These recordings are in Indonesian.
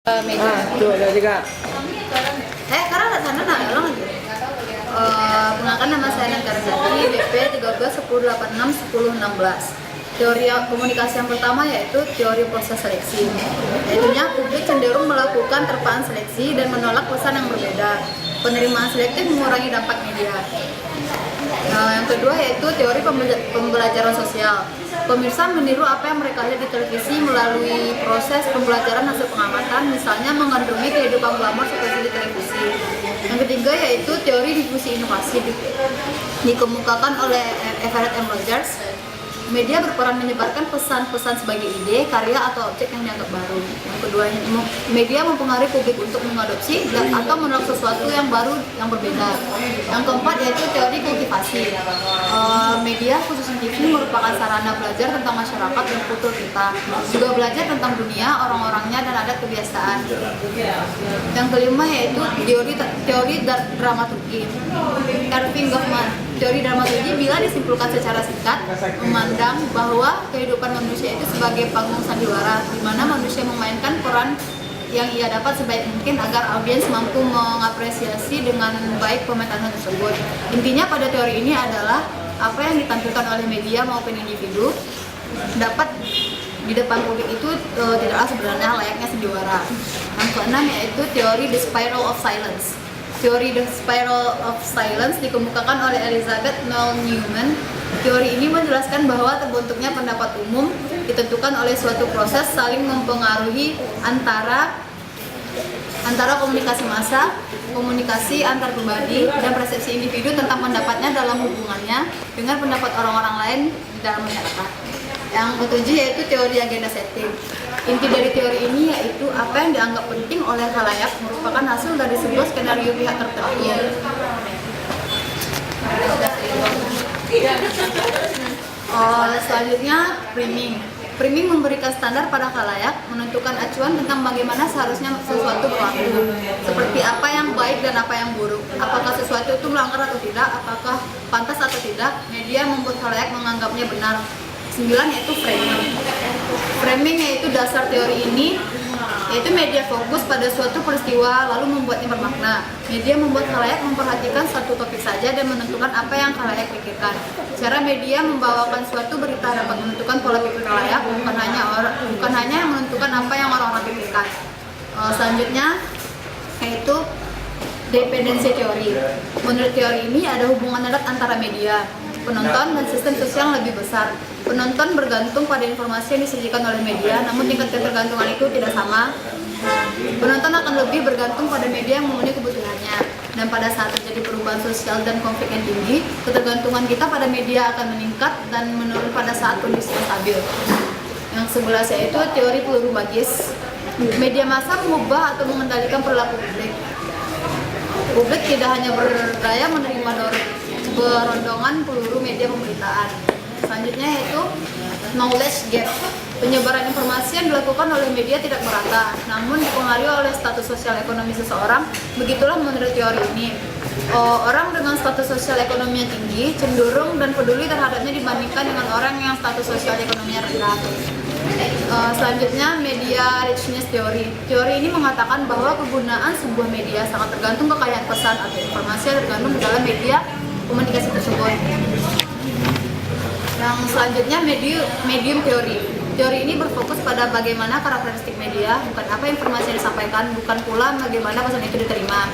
Meja. Tuh ada juga. Karena nggak sana nah, ulang aja. Pengakan nama saya Negara Jati, BP 13 10 86 10 16. Teori komunikasi yang pertama yaitu teori proses seleksi. Yaitunya publik cenderung melakukan terpaan seleksi dan menolak pesan yang berbeda. Penerimaan selektif mengurangi dampak media. Yang kedua yaitu teori pembelajaran sosial. Pemirsa meniru apa yang mereka lihat di televisi melalui proses pembelajaran hasil pengamatan, misalnya menggandrungi kehidupan glamor seperti di televisi. Yang ketiga yaitu teori difusi inovasi, dikemukakan oleh Everett M. Rogers. Media berperan menyebarkan pesan-pesan sebagai ide, karya, atau objek yang dianggap baru. Yang kedua, media mempengaruhi publik untuk mengadopsi atau menolak sesuatu yang baru, yang berbeda. Yang keempat yaitu teori kultivasi. Media khususnya TV merupakan sarana belajar tentang masyarakat dan kultur kita, juga belajar tentang dunia, orang-orangnya, dan adat kebiasaan. Yang kelima yaitu teori dramaturgi. Irving Goffman. Teori dramaturgi bila disimpulkan secara singkat memandang bahwa kehidupan manusia itu sebagai panggung sandiwara, di mana manusia memainkan peran yang ia dapat sebaik mungkin agar audiens mampu mengapresiasi dengan baik pementasan tersebut. Intinya pada teori ini adalah apa yang ditampilkan oleh media maupun individu dapat di depan publik itu tidaklah sebenarnya layaknya sandiwara. Yang keenam yaitu teori The Spiral of Silence. Teori The Spiral of Silence dikemukakan oleh Elizabeth Noel Newman. Teori ini menjelaskan bahwa terbentuknya pendapat umum ditentukan oleh suatu proses saling mempengaruhi antara komunikasi massa, komunikasi antar pribadi, dan persepsi individu tentang pendapatnya dalam hubungannya dengan pendapat orang-orang lain di dalam masyarakat. Yang ketujuh yaitu teori agenda setting. Inti dari teori ini yaitu apa yang dianggap penting oleh khalayak merupakan hasil dari sebuah skenario pihak tertentu. Selanjutnya framing. Framing memberikan standar pada khalayak, menentukan acuan tentang bagaimana seharusnya sesuatu berlaku, seperti apa yang baik dan apa yang buruk, apakah sesuatu itu melanggar atau tidak, apakah pantas atau tidak. Media membuat khalayak menganggapnya benar. 9 yaitu framing. Framing yaitu dasar teori ini, yaitu media fokus pada suatu peristiwa lalu membuatnya bermakna. Media membuat khalayak memperhatikan satu topik saja dan menentukan apa yang khalayak pikirkan. Cara media membawakan suatu berita dapat menentukan pola pikir khalayak, bukan hanya yang menentukan apa yang orang-orang pikirkan. Selanjutnya yaitu dependensi teori. Menurut teori ini ada hubungan erat antara media, penonton, dan sistem sosial yang lebih besar. Penonton bergantung pada informasi yang disajikan oleh media, namun tingkat ketergantungan itu tidak sama. Penonton akan lebih bergantung pada media yang memenuhi kebutuhannya. Dan pada saat terjadi perubahan sosial dan konflik yang tinggi, ketergantungan kita pada media akan meningkat dan menurun pada saat kondisi yang stabil. Yang 11 yaitu teori peluru magis. Media massa mengubah atau mengendalikan perilaku publik. Publik tidak hanya berdaya menerima berondongan peluru media pemberitaan. Selanjutnya yaitu knowledge gap. Penyebaran informasi yang dilakukan oleh media tidak merata, namun dipengaruhi oleh status sosial ekonomi seseorang. Begitulah menurut teori ini. Orang dengan status sosial ekonomi yang tinggi cenderung dan peduli terhadapnya dibandingkan dengan orang yang status sosial ekonominya rendah. Selanjutnya media richness theory. Teori ini mengatakan bahwa kegunaan sebuah media sangat tergantung kekayaan pesan atau informasi yang tergantung di dalam media komunikasi tersebut. Yang selanjutnya medium teori. Teori ini berfokus pada bagaimana karakteristik media, bukan apa informasi yang disampaikan, bukan pula bagaimana pesan itu diterima.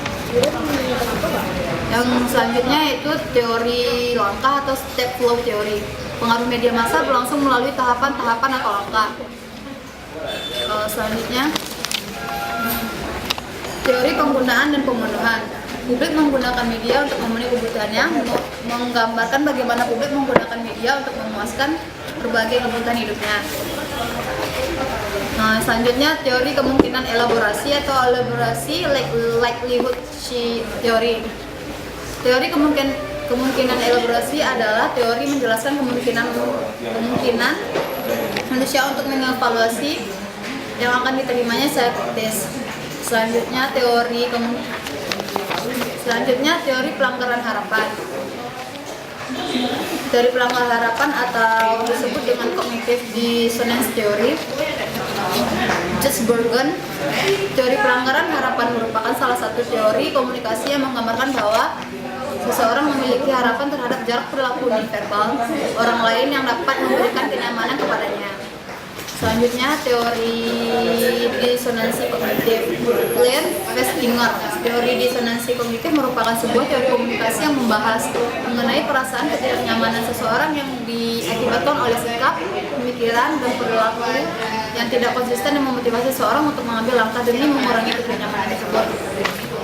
Yang selanjutnya yaitu teori langkah atau step flow teori. Pengaruh media massa berlangsung melalui tahapan-tahapan atau langkah. Selanjutnya teori penggunaan dan pemenuhan. Publik menggunakan media untuk memenuhi kebutuhannya, menggambarkan bagaimana publik menggunakan media untuk memuaskan berbagai kebutuhan hidupnya. Selanjutnya teori kemungkinan elaborasi atau elaborasi likelihood theory. Teori kemungkinan elaborasi adalah teori menjelaskan kemungkinan manusia untuk mengevaluasi yang akan diterimanya secara kritis. Selanjutnya teori pelanggaran harapan. Teori pelanggaran harapan atau disebut dengan cognitive dissonance theory Chesbergen, teori pelanggaran harapan merupakan salah satu teori komunikasi yang menggambarkan bahwa seseorang memiliki harapan terhadap jarak perilaku nonverbal orang lain yang dapat memberikan kenyamanan kepadanya. Selanjutnya, teori disonansi kognitif. Glenn Festinger, teori disonansi kognitif merupakan sebuah teori komunikasi yang membahas mengenai perasaan ketidaknyamanan seseorang yang diakibatkan oleh sikap, pemikiran, dan perilaku yang tidak konsisten dan memotivasi seseorang untuk mengambil langkah demi mengurangi ketidaknyamanan tersebut.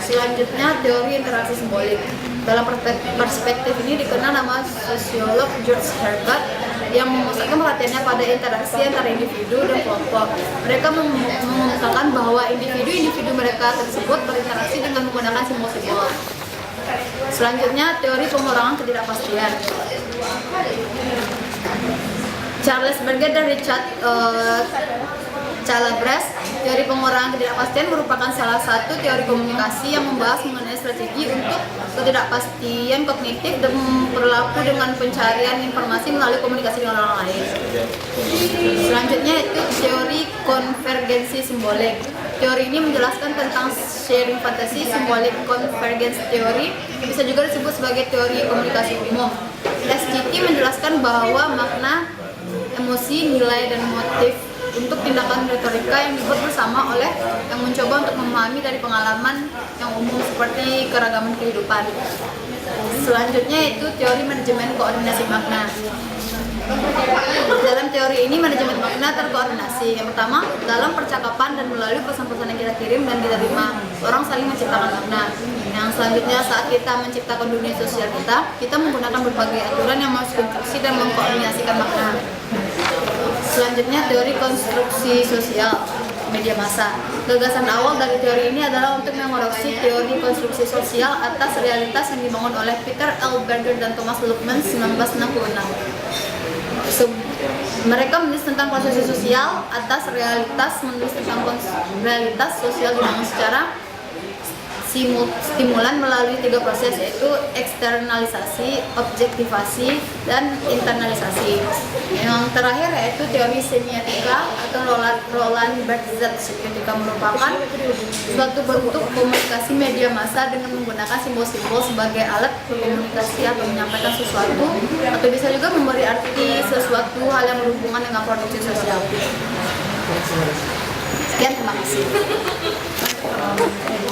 Selanjutnya, teori interaksi simbolik. Dalam perspektif ini dikenal nama sosiolog George Herbert yang memusatkan perhatiannya pada interaksi antara individu dan kelompok. Mereka mengungkapkan bahwa individu mereka tersebut berinteraksi dengan menggunakan simbol-simbol. Selanjutnya, teori pengurangan ketidakpastian. Charles Berger dan Richard Calabrese, teori pengurangan ketidakpastian merupakan salah satu teori komunikasi yang membahas mengenai strategi untuk ketidakpastian kognitif dan berlaku dengan pencarian informasi melalui komunikasi dengan orang lain. Selanjutnya itu teori konvergensi simbolik. Teori ini menjelaskan tentang sharing fantasi simbolik. Convergence theory bisa juga disebut sebagai teori komunikasi umum. SCT menjelaskan bahwa makna, emosi, nilai, dan motif untuk tindakan retorika yang dibuat bersama oleh yang mencoba untuk memahami dari pengalaman yang umum seperti keragaman kehidupan. Selanjutnya itu teori manajemen koordinasi makna. Dalam teori ini manajemen makna terkoordinasi. Yang pertama, dalam percakapan dan melalui pesan-pesan yang kita kirim dan diterima, orang saling menciptakan makna. Yang selanjutnya, saat kita menciptakan dunia sosial kita menggunakan berbagai aturan yang mengkonstruksi dan mengkoordinasikan makna. Selanjutnya, teori konstruksi sosial media massa. Gagasan awal dari teori ini adalah untuk mengoreksi teori konstruksi sosial atas realitas yang dibangun oleh Peter L. Berger dan Thomas Luhmann 1966. Mereka menulis tentang konstruksi sosial atas realitas, menulis tentang realitas sosial dibangun secara stimulan melalui 3 proses, yaitu eksternalisasi, objektivasi, dan internalisasi. Yang terakhir yaitu teori semiotika atau Roland Barthes. Semiotika merupakan suatu bentuk komunikasi media massa dengan menggunakan simbol-simbol sebagai alat berkomunikasi atau menyampaikan sesuatu, atau bisa juga memberi arti sesuatu hal yang berhubungan dengan produksi sosial. Sekian, terima kasih.